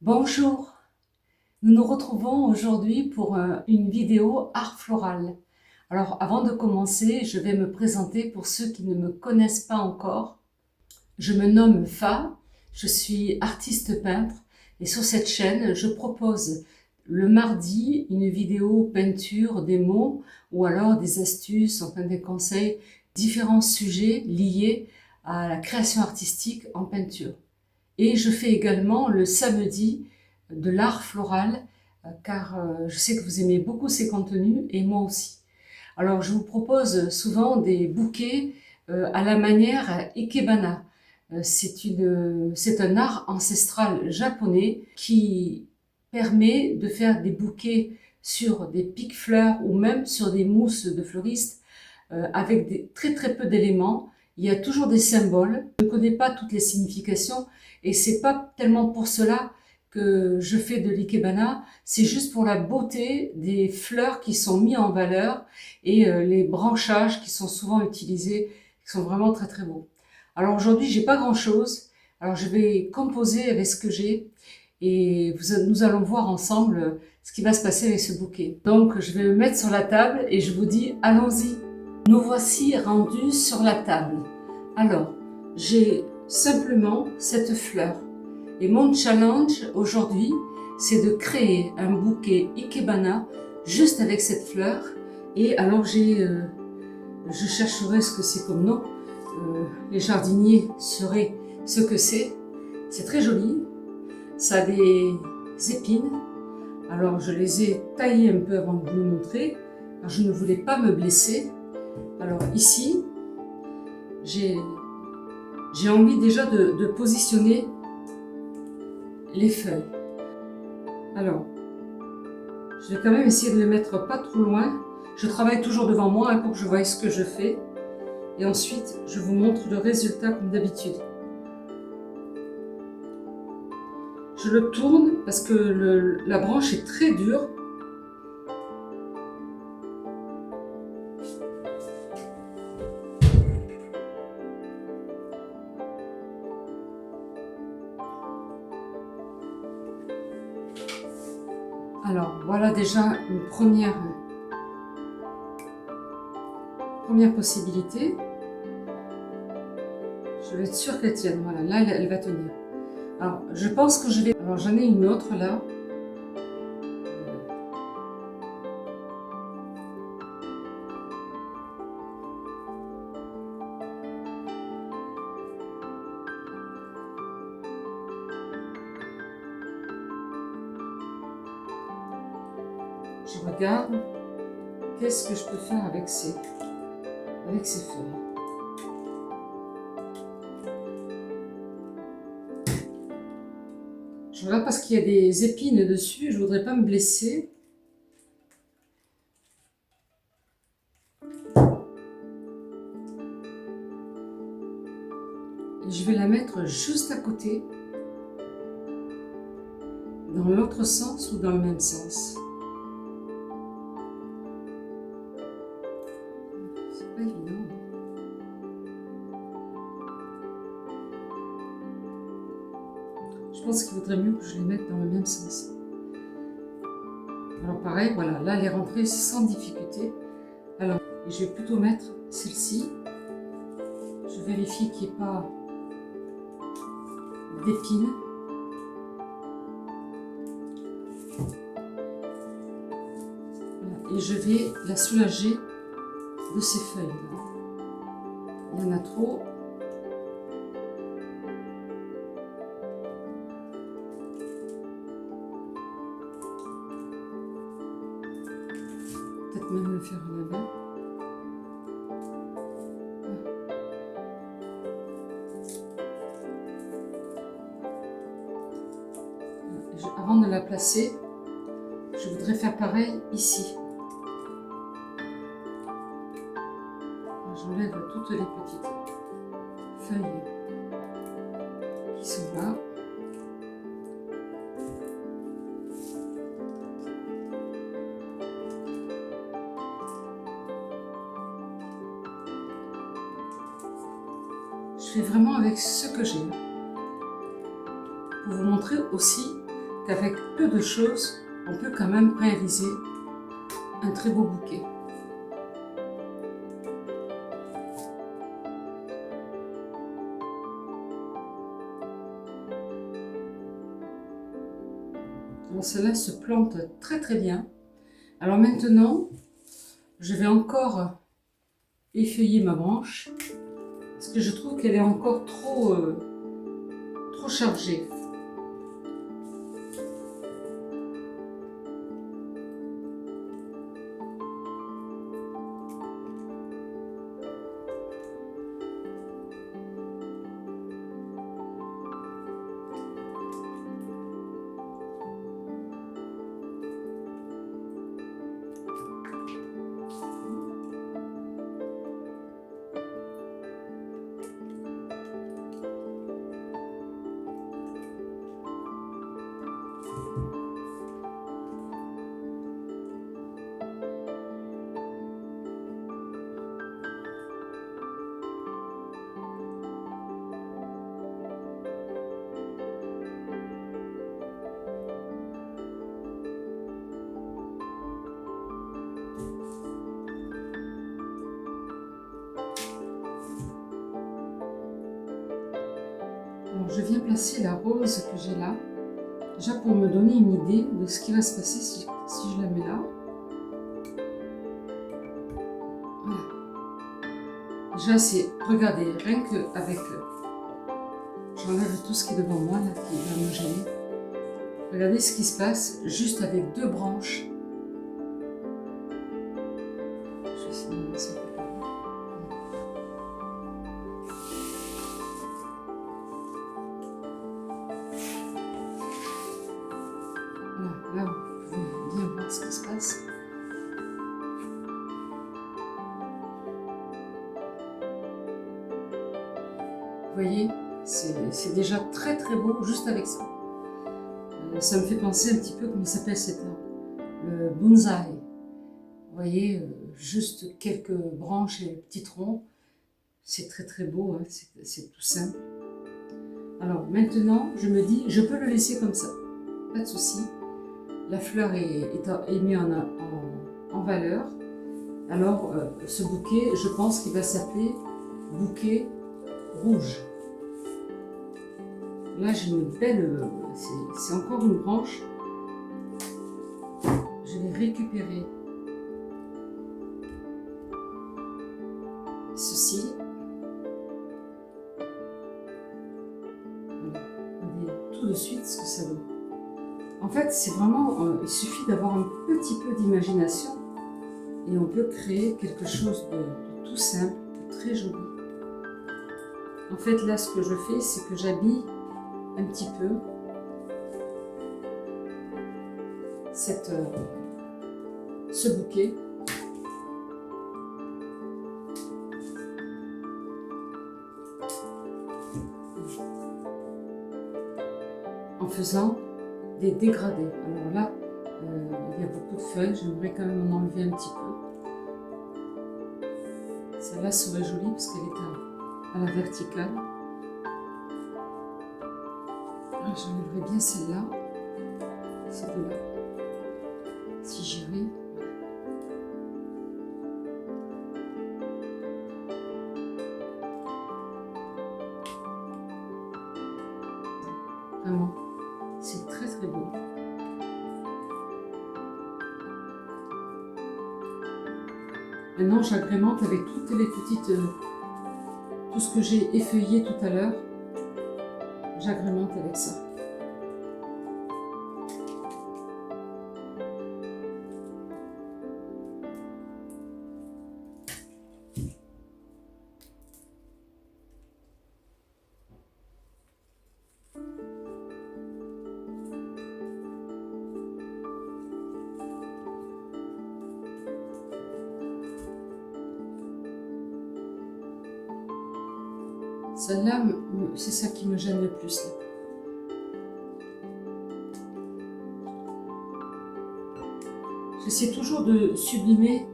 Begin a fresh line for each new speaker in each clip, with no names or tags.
Bonjour, nous nous retrouvons aujourd'hui pour une vidéo art floral. Alors avant de commencer, je vais me présenter pour ceux qui ne me connaissent pas encore. Je me nomme Fa, je suis artiste peintre et sur cette chaîne, je propose le mardi une vidéo peinture, des mots ou alors des astuces, enfin des conseils, différents sujets liés à la création artistique en peinture. Et je fais également le samedi de l'art floral, car je sais que vous aimez beaucoup ces contenus et moi aussi. Alors je vous propose souvent des bouquets à la manière Ikebana. C'est un art ancestral japonais qui permet de faire des bouquets sur des piques-fleurs ou même sur des mousses de fleuristes avec très peu d'éléments. Il y a toujours des symboles. Je ne connais pas toutes les significations et c'est pas tellement pour cela que je fais de l'ikebana, c'est juste pour la beauté des fleurs qui sont mises en valeur et les branchages qui sont souvent utilisés, qui sont vraiment très beaux. Alors aujourd'hui, j'ai pas grand chose, alors je vais composer avec ce que j'ai et nous allons voir ensemble ce qui va se passer avec ce bouquet. Donc je vais me mettre sur la table et je vous dis allons-y. Nous voici rendus sur la table. Alors, j'ai simplement cette fleur. Et mon challenge aujourd'hui, c'est de créer un bouquet Ikebana juste avec cette fleur. Et alors je chercherai ce que c'est comme nom. Les jardiniers sauraient ce que c'est. C'est très joli. Ça a des épines. Alors je les ai taillées un peu avant de vous le montrer. Alors, je ne voulais pas me blesser. Alors ici, j'ai envie déjà de positionner les feuilles. Alors, je vais quand même essayer de les mettre pas trop loin. Je travaille toujours devant moi pour que je voie ce que je fais. Et ensuite, je vous montre le résultat comme d'habitude. Je le tourne parce que la branche est très dure. Alors, voilà déjà une première possibilité. Je vais être sûre qu'elle tienne. Voilà, là, elle va tenir. Alors, je pense que je vais... Alors, j'en ai une autre là. Je regarde. Qu'est-ce que je peux faire avec ces feuilles? Je regarde parce qu'il y a des épines dessus, je ne voudrais pas me blesser. Et je vais la mettre juste à côté, dans l'autre sens ou dans le même sens. C'est pas évident. Je pense qu'il vaudrait mieux que je les mette dans le même sens. Alors pareil, voilà, là elle est rentrée sans difficulté. Alors, je vais plutôt mettre celle-ci. Je vérifie qu'il n'y ait pas d'épines. Voilà, et je vais la soulager de ces feuilles. Il y en a trop. Peut-être même le faire à la main. Avant de la placer, je voudrais faire pareil ici. J'enlève toutes les petites feuilles qui sont là. Je fais vraiment avec ce que j'ai. Pour vous montrer aussi qu'avec peu de choses, on peut quand même réaliser un très beau bouquet. Bon, celle-là se plante très très bien. Alors maintenant, je vais encore effeuiller ma branche parce que je trouve qu'elle est encore trop chargée. Alors, je viens placer la rose que j'ai là, déjà pour me donner une idée de ce qui va se passer si je la mets là. Voilà. Déjà, c'est, regardez, rien qu'avec, j'enlève tout ce qui est devant moi, là, qui va me gêner. Regardez ce qui se passe juste avec 2 branches. Je vais essayer de lancer un peu. Là, vous pouvez bien voir ce qui se passe. Vous voyez, c'est déjà très très beau juste avec ça. Ça me fait penser un petit peu, comment il s'appelle cet arbre, le bonsaï. Vous voyez, juste quelques branches et petits troncs. C'est très très beau, hein, c'est tout simple. Alors maintenant, je me dis, je peux le laisser comme ça, pas de souci. La fleur est mise en valeur. Alors, ce bouquet, je pense qu'il va s'appeler bouquet rouge. Là, j'ai une belle... c'est encore une branche. Je vais récupérer ceci. Voilà. Regardez tout de suite ce que ça donne. En fait, c'est vraiment... il suffit d'avoir un petit peu d'imagination et on peut créer quelque chose de tout simple, de très joli. En fait, là, ce que je fais, c'est que j'habille un petit peu ce bouquet. En faisant des dégradés. Alors là, il y a beaucoup de feuilles, j'aimerais quand même en enlever un petit peu. Celle-là serait jolie parce qu'elle est à la verticale. J'enlèverais bien celle-là, ces deux-là, si j'y vais. Vraiment, c'est très très beau. Maintenant, j'agrémente avec toutes les petites, tout ce que j'ai effeuillé tout à l'heure. J'agrémente avec ça. Celle-là, c'est ça qui me gêne le plus. Là. J'essaie toujours de sublimer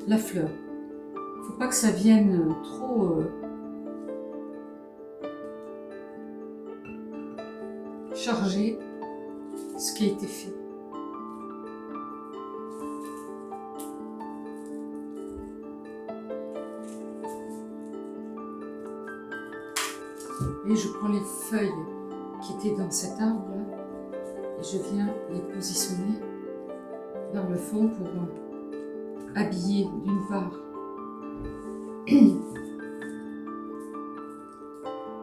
la fleur. Il ne faut pas que ça vienne trop... charger ce qui a été fait. Et je prends les feuilles qui étaient dans cet arbre et je viens les positionner dans le fond pour habiller d'une part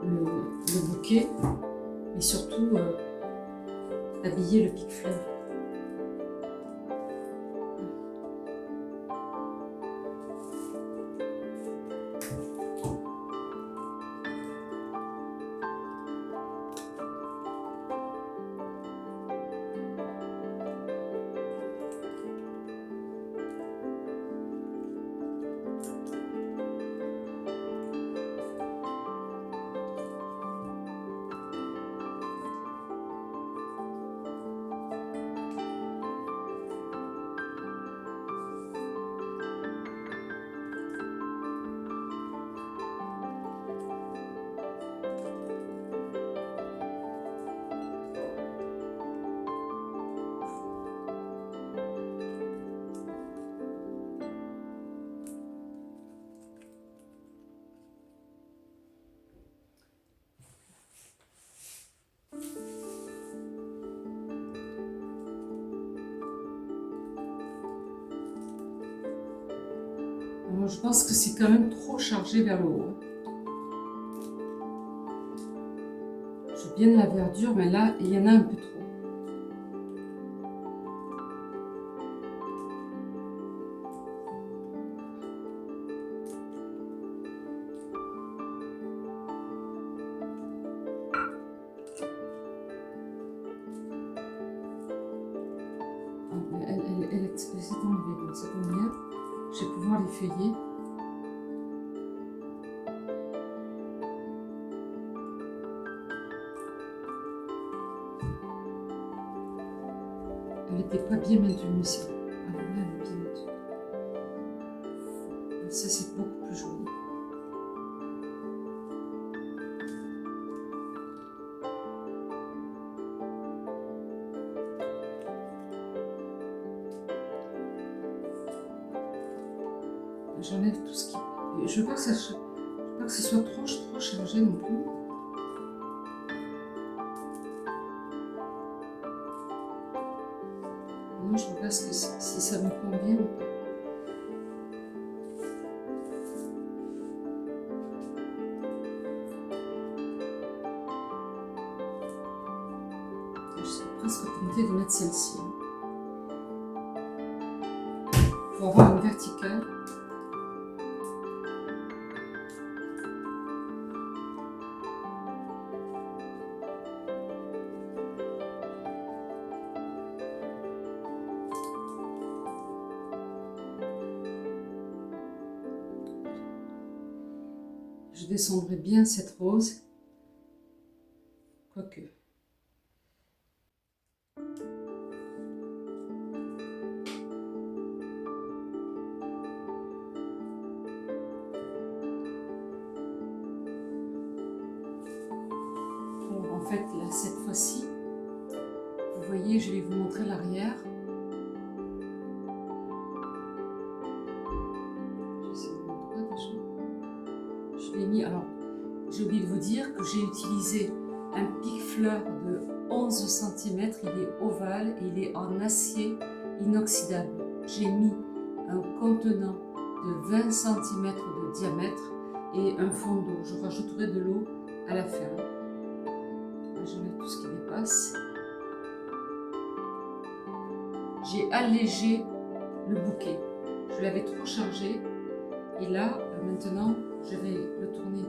le bouquet, mais surtout habiller le pique-fleur. Alors, je pense que c'est quand même trop chargé vers le haut. Je veux bien de la verdure, mais là, il y en a un peu trop. Elle s'est enlevée, donc ça tombe bien. Je vais pouvoir les feuiller. Elle n'était pas bien maintenue, ça. Ah, là, elle est bien maintenue. Ça, c'est beaucoup plus joli. J'enlève tout ce qui... Je veux pas que ça... Je veux pas que ce soit trop chargé non plus. Non, je regarde si ça me convient ou pas. Je serais presque tentée de mettre celle-ci. Pour avoir une verticale. Je descendrai bien cette rose, quoique. Alors, en fait, là, cette fois-ci, vous voyez, je vais vous montrer l'arrière. Alors, j'ai oublié de vous dire que j'ai utilisé un pique-fleur de 11 cm, il est ovale et il est en acier inoxydable. J'ai mis un contenant de 20 cm de diamètre et un fond d'eau. Je rajouterai de l'eau à la fin. Là, je mets tout ce qui dépasse. J'ai allégé le bouquet. Je l'avais trop chargé et là, maintenant, je vais le tourner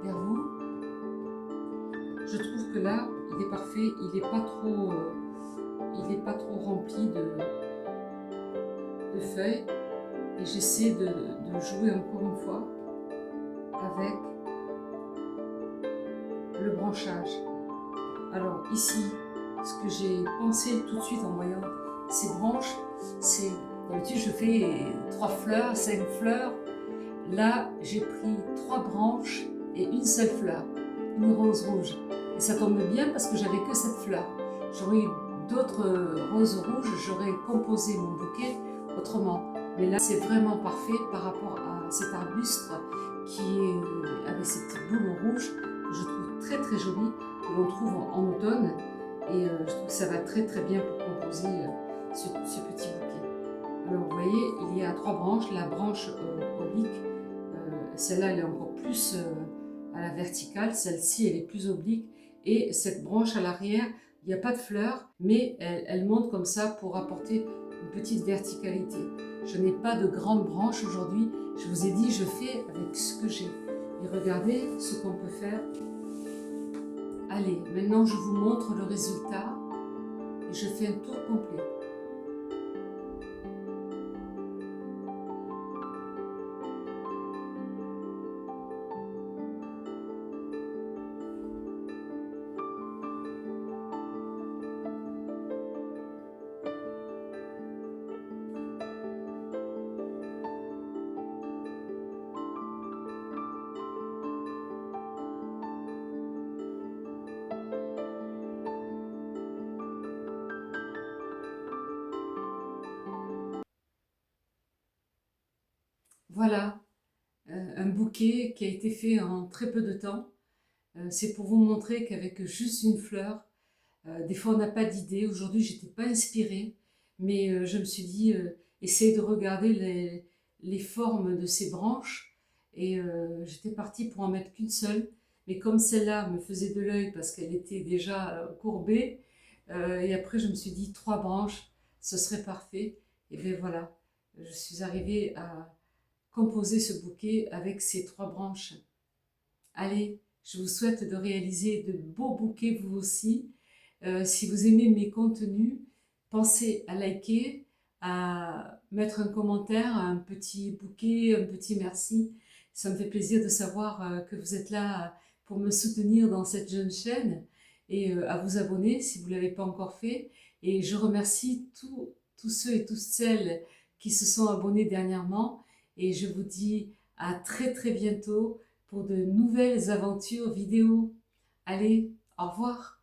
vers vous. Je trouve que là, il est parfait, il n'est pas trop rempli de feuilles. Et j'essaie de jouer encore une fois avec le branchage. Alors ici, ce que j'ai pensé tout de suite en voyant ces branches, c'est d'habitude je fais 3 fleurs, 5 fleurs. Là, j'ai pris 3 branches et une seule fleur, une rose rouge. Et ça tombe bien parce que j'avais que cette fleur. J'aurais eu d'autres roses rouges, j'aurais composé mon bouquet autrement. Mais là, c'est vraiment parfait par rapport à cet arbuste qui est avec ces petites boules rouges, que je trouve très très jolies, que l'on trouve en automne. Et je trouve que ça va très très bien pour composer ce petit bouquet. Alors vous voyez, il y a 3 branches. La branche oblique, celle-là elle est encore plus à la verticale, celle-ci elle est plus oblique. Et cette branche à l'arrière, il n'y a pas de fleurs, mais elle monte comme ça pour apporter une petite verticalité. Je n'ai pas de grandes branches aujourd'hui. Je vous ai dit, je fais avec ce que j'ai. Et regardez ce qu'on peut faire. Allez, maintenant je vous montre le résultat. Et je fais un tour complet. Voilà, un bouquet qui a été fait en très peu de temps. C'est pour vous montrer qu'avec juste une fleur, des fois on n'a pas d'idée. Aujourd'hui, j'étais pas inspirée, mais je me suis dit, essaye de regarder les formes de ces branches. Et j'étais partie pour en mettre qu'une seule. Mais comme celle-là me faisait de l'œil parce qu'elle était déjà courbée, et après je me suis dit 3 branches, ce serait parfait. Et bien voilà, je suis arrivée à composer ce bouquet avec ces 3 branches. Allez, je vous souhaite de réaliser de beaux bouquets vous aussi. Si vous aimez mes contenus, pensez à liker, à mettre un commentaire, un petit bouquet, un petit merci. Ça me fait plaisir de savoir que vous êtes là pour me soutenir dans cette jeune chaîne et à vous abonner si vous ne l'avez pas encore fait. Et je remercie tous ceux et toutes celles qui se sont abonnés dernièrement et je vous dis à très très bientôt pour de nouvelles aventures vidéo. Allez, au revoir!